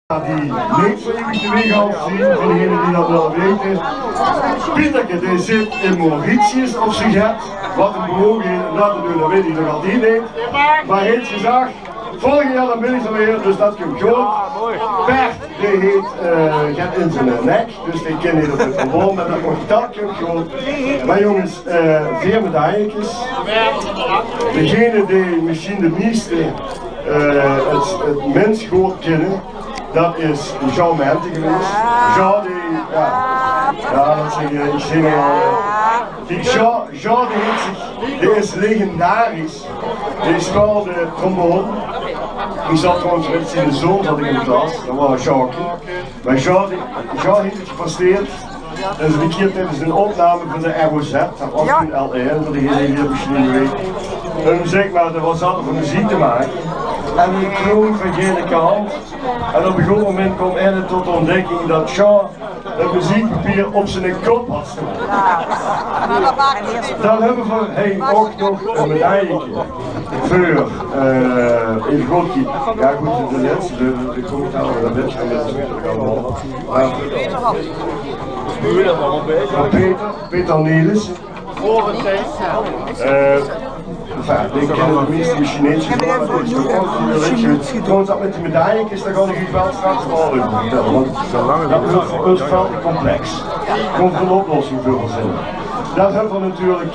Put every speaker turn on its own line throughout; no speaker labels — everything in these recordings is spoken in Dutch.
Die niks van jullie teweeg zien, voor degenen die dat wel weten. Pieterke die zit in Mauritius op zijn gat. Wat een bewogen laten doen, dat weet hij nog altijd niet. Maar heeft gezegd, volgend jaar dan ben ik er weer, dus dat komt goed. Bert die heet gaat in zijn nek, dus die kan niet op het gewoon, maar dat komt goed. Maar jongens, 4 medailletjes. Degene die misschien de meeste het mens goed kennen. Dat is Jean Mente geweest. Jean die, ja dat zeg je, ik zie al. Jean die is legendarisch. Die speelde trombone. Die zat trouwens met zijn zoon zat ik in de klas, dat was Jacques. Maar Jean heeft het gepresteerd. Dat is een keer tijdens een opname van de ROZ, dat was toen LR, voor degene die dat misschien weet. Zeg maar, er was altijd van muziek te maken. En die kroon van gele kant. En op een goed moment kwam hij tot de ontdekking dat Jean het muziekpapier op zijn kop had staan. Dan hebben we hey, ook nog een medaille voor in Godje. Ja goed, de laatste, de commentaar van de wedstrijd met Peter Nelis. Ik ken de meeste Chinezen trouwens dat met die medailletjes, daar kan ik u wel straks wel over vertellen, want dat is voor ons veel te complex. Er komt een oplossing voor verzinnen. Dat hebben we natuurlijk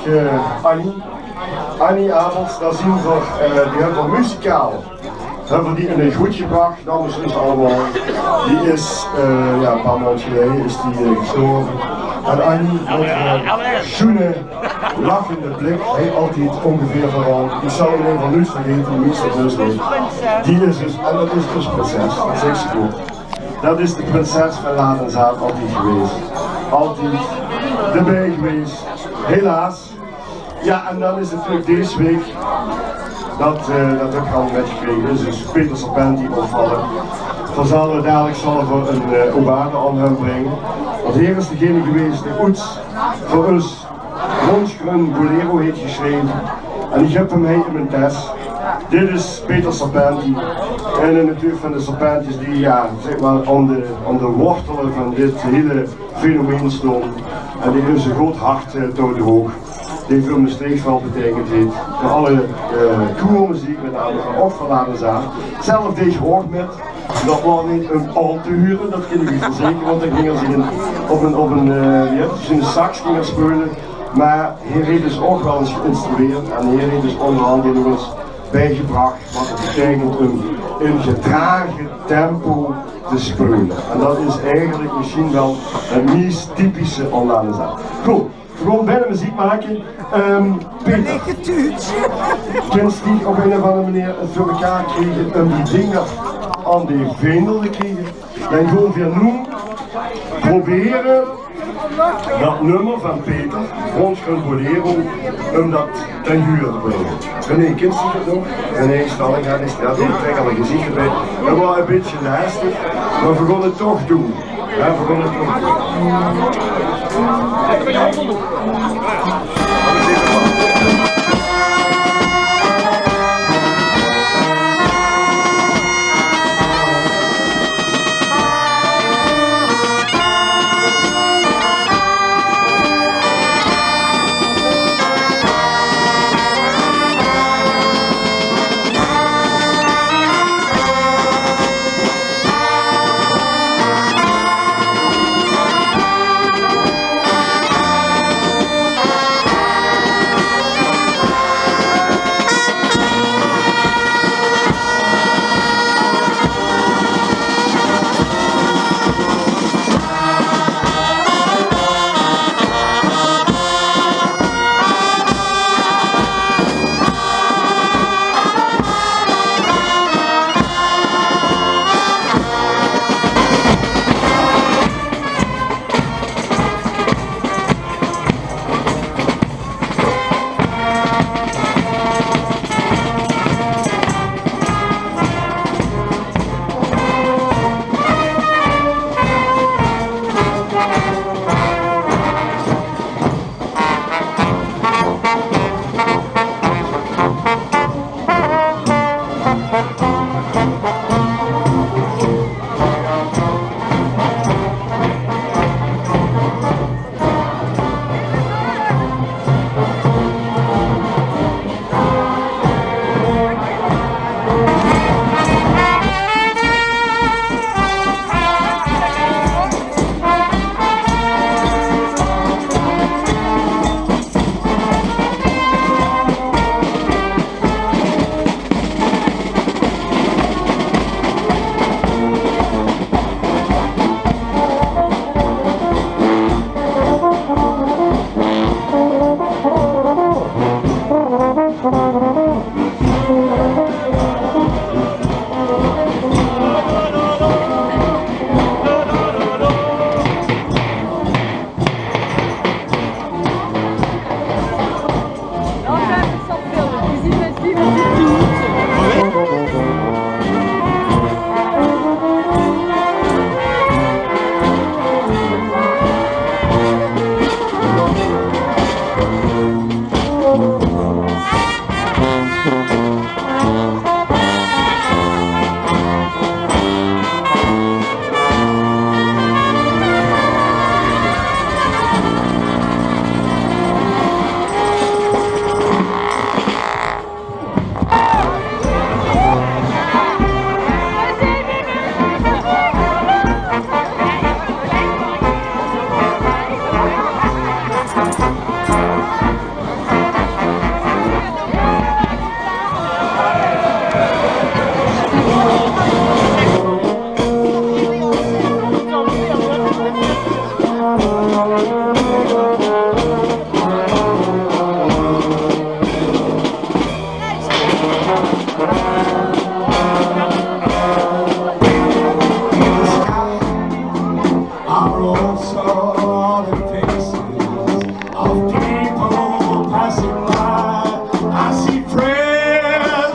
Annie Abels, dat zien we, die hebben we muzikaal. Hebben we die in een goed gebracht, dames en heren allemaal. Die is, ja, een paar maanden geleden is die gestorven. En Annie, met zoene, lachende blik, hij altijd ongeveer vooral. Die zal alleen van nu vergeten, de meeste dus niet. Die is dus, en dat is dus prinses, dat is echt zo goed. Dat is de prinses van Ladenzaat altijd geweest. Altijd erbij geweest, helaas. Ja, en dan is het natuurlijk deze week. Dat heb ik al met gekregen, dus Peter Serpenti opvallen. Dan zullen we dadelijk een obade aan hem brengen. Want hier is degene geweest die Oets voor ons Ronsgrun Bolero heeft geschreven. En ik heb hem mee in mijn test. Dit is Peter Serpenti. En natuurlijk van de Serpentjes die ja, zeg maar aan de wortelen van dit hele fenomeen stonden. En die heeft een groot hart door de hoog. Die voor mijn streekveld betekend heeft. Voor alle koermuziek met name van opverladen zaten. Zelf deze hoort met. Dat was niet een al te huren, dat kan ik u verzekeren, want dan gingen ze in een sax gingen spelen. Maar hier heeft dus ook wel eens geïnstrueerd en hier heeft dus onderhand nog eens bijgebracht wat het betekent om in gedragen tempo te spelen. En dat is eigenlijk misschien wel het meest typische online zaak. Goed. Gewoon bijna muziek maken. Peter, kent die op een of andere manier het voor elkaar kregen om die dingen aan de vendel te krijgen? Dan gewoon weer noemen, proberen dat nummer van Peter, Ronsgrun Bolero, om dat ten huur te brengen. René, kent je dat nog? René Stalling, ja, die trekt al een gezicht erbij. Dat was een beetje lastig, maar we gaan het toch doen. Ja, we gaan het toch doen.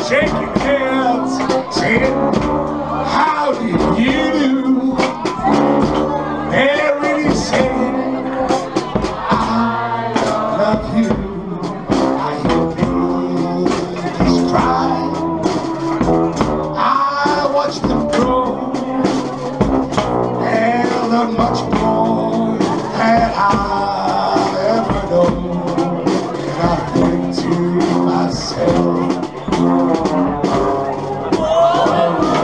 shaking hands, saying, how do you do? They're really saying, I love you. I hear babies cry. I watch them grow. They'll learn much more than I'll ever know. And I think to myself, oh,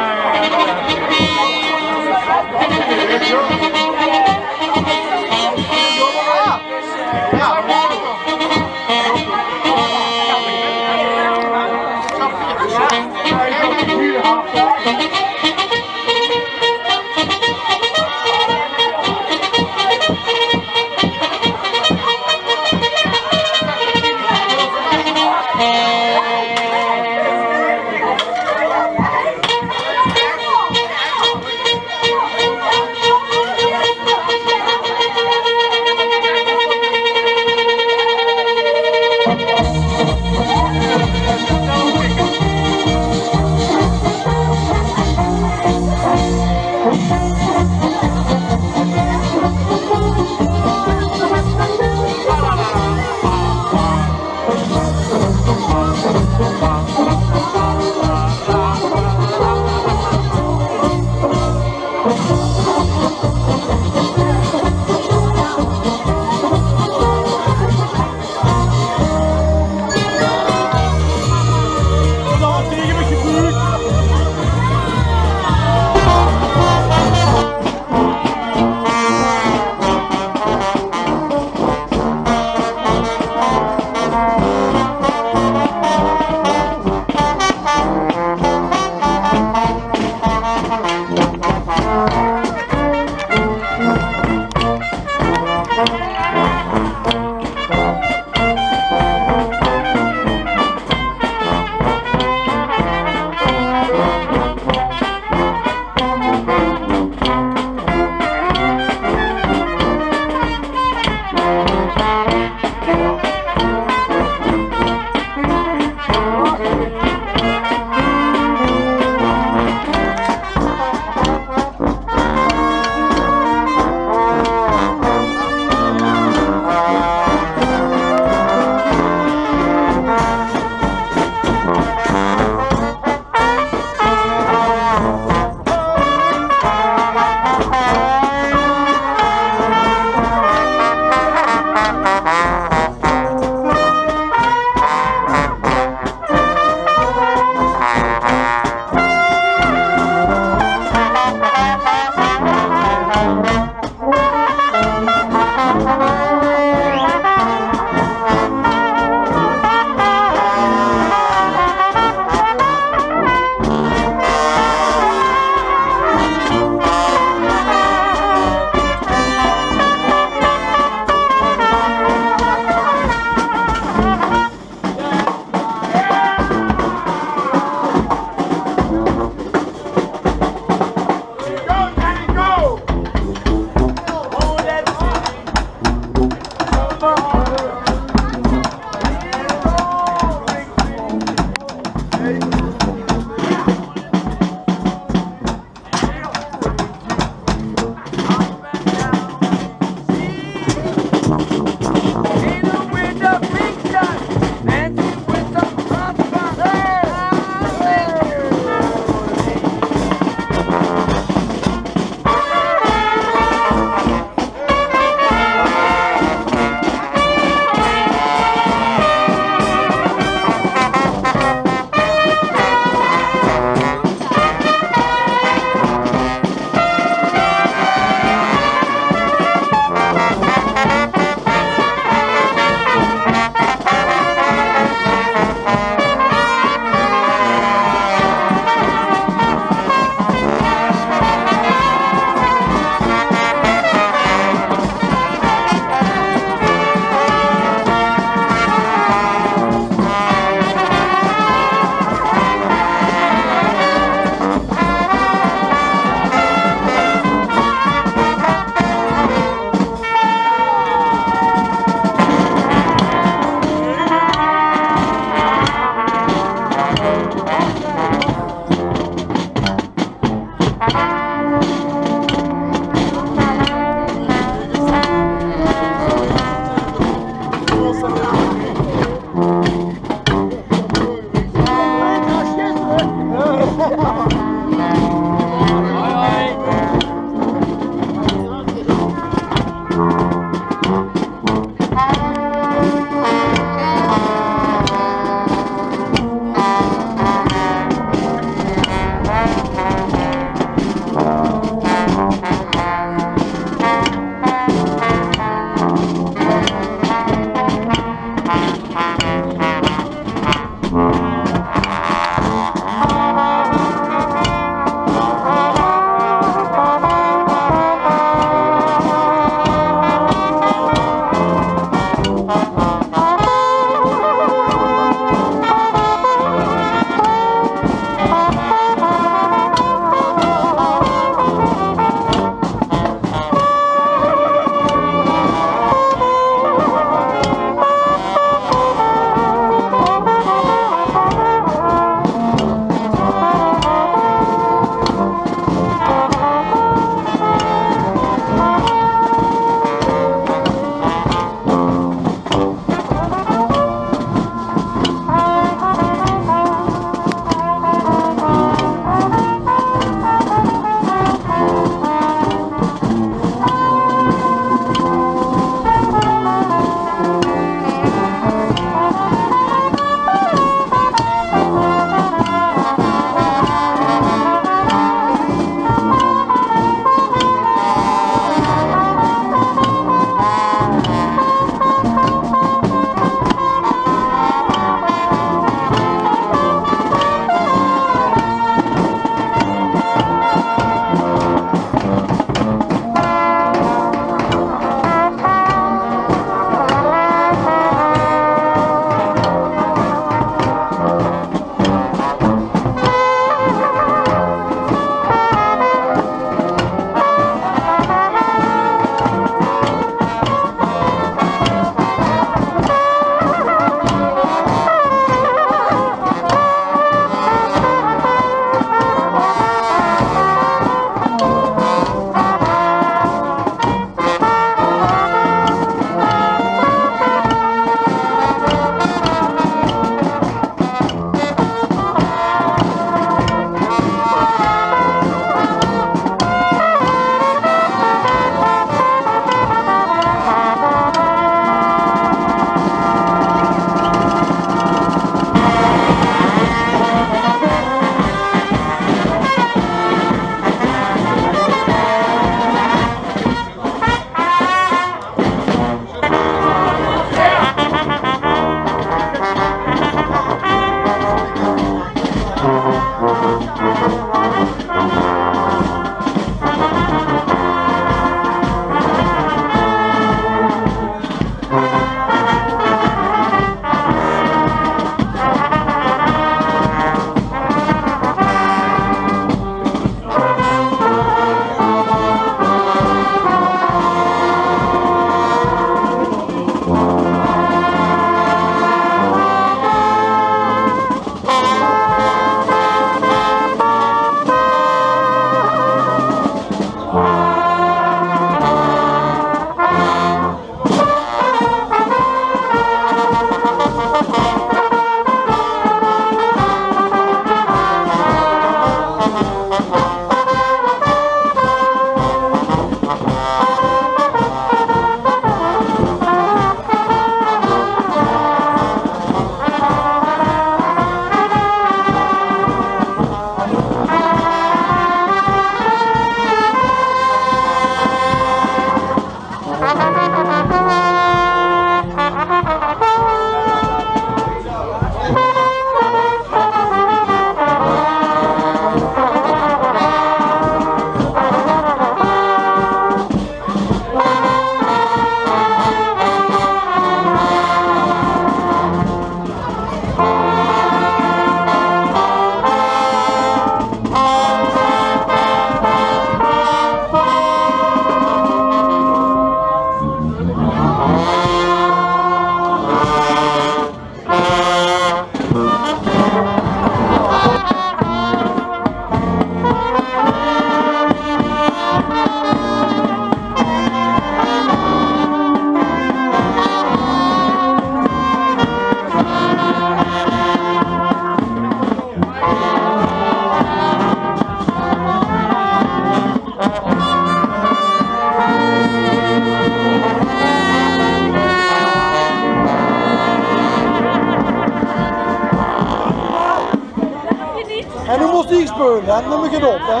spullen, noem ik het op, hè.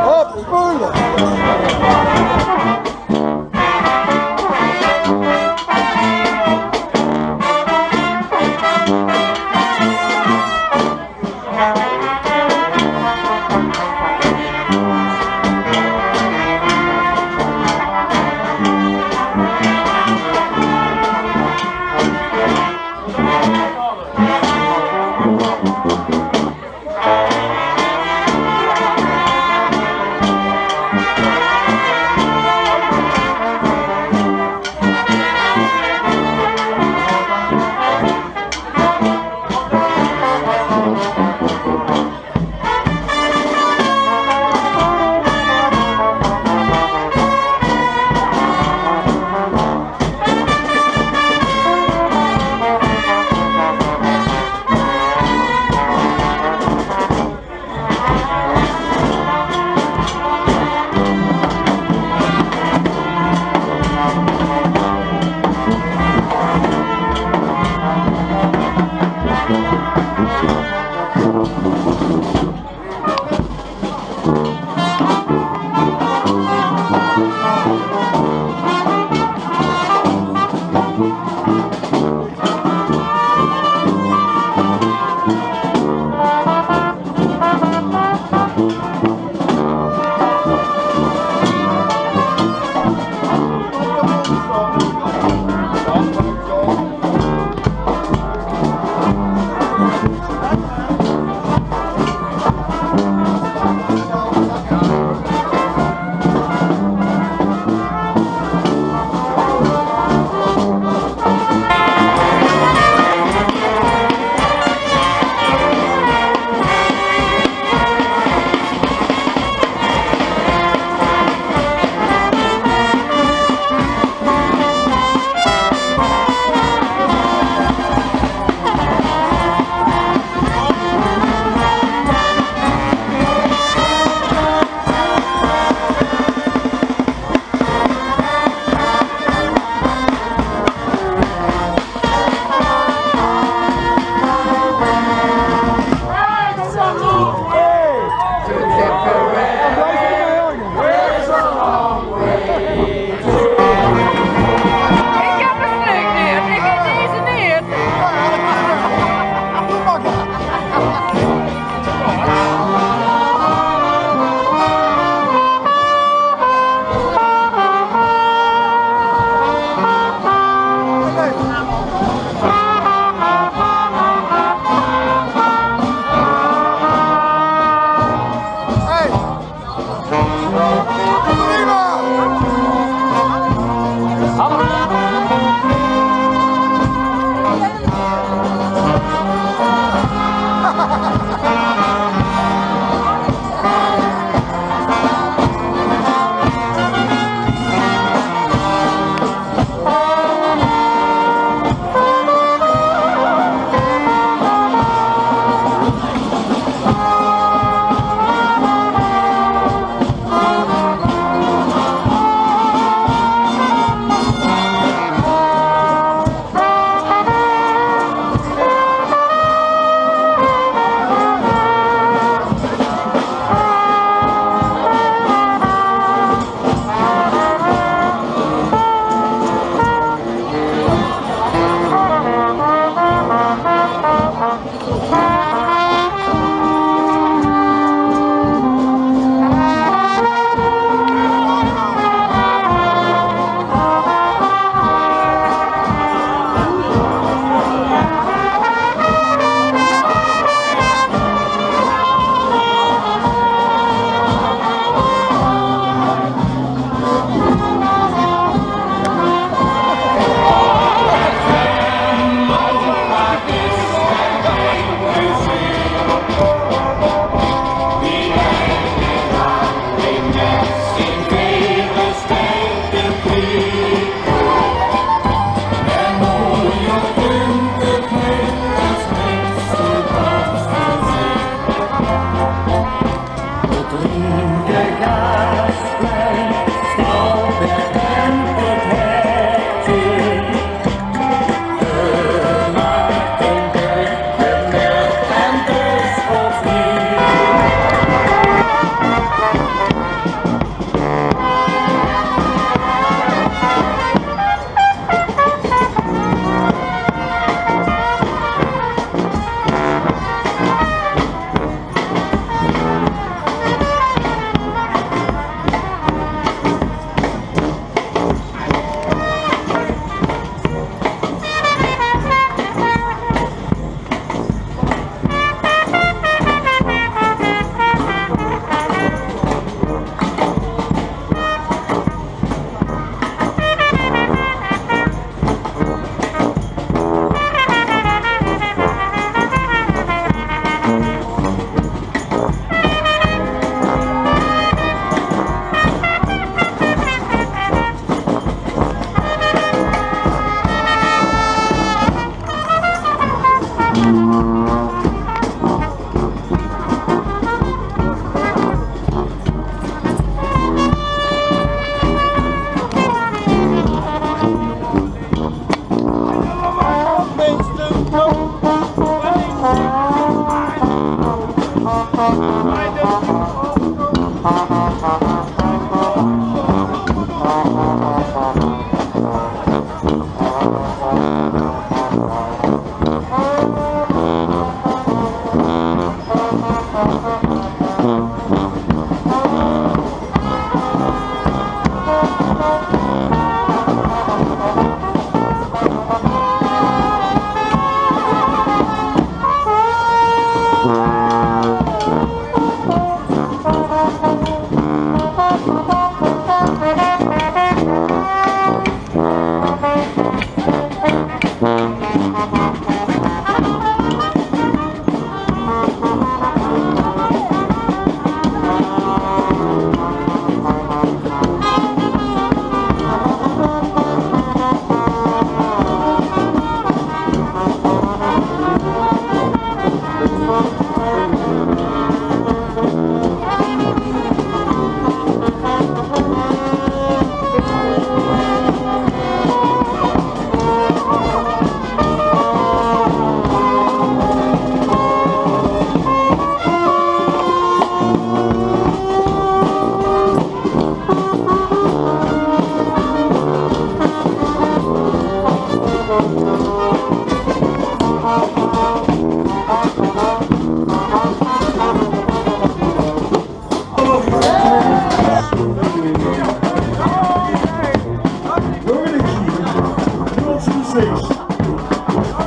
Hop, spullen.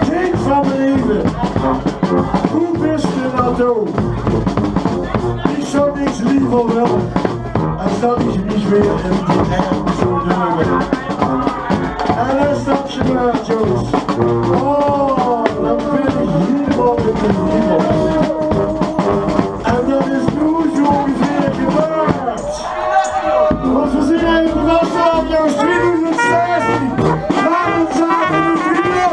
Kind van mijn leven, hoe bist je nou dood? Ik zou niks liever willen, als dat ik niet weer in die hand zou doen. En dan stap je maar, Joost. Oh, dan ben ik helemaal in de hemel. En dat is nu zo ongeveer gebeurd. Want we zien even vast op, Joost, 2016. Laten we zaten in de video.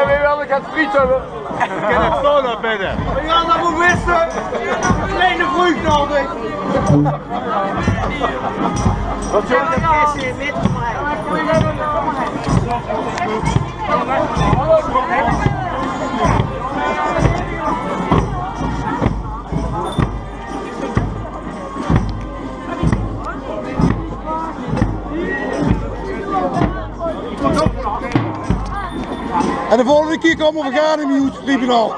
Wie wil ik het friet hebben? Ik ken het zo naar binnen. Ja, dat moet wisten. Alleen de vroeg nodig. Wat zeg je? Dat is wit voor mij.
En de volgende keer komen we gaan in mute, riep je al.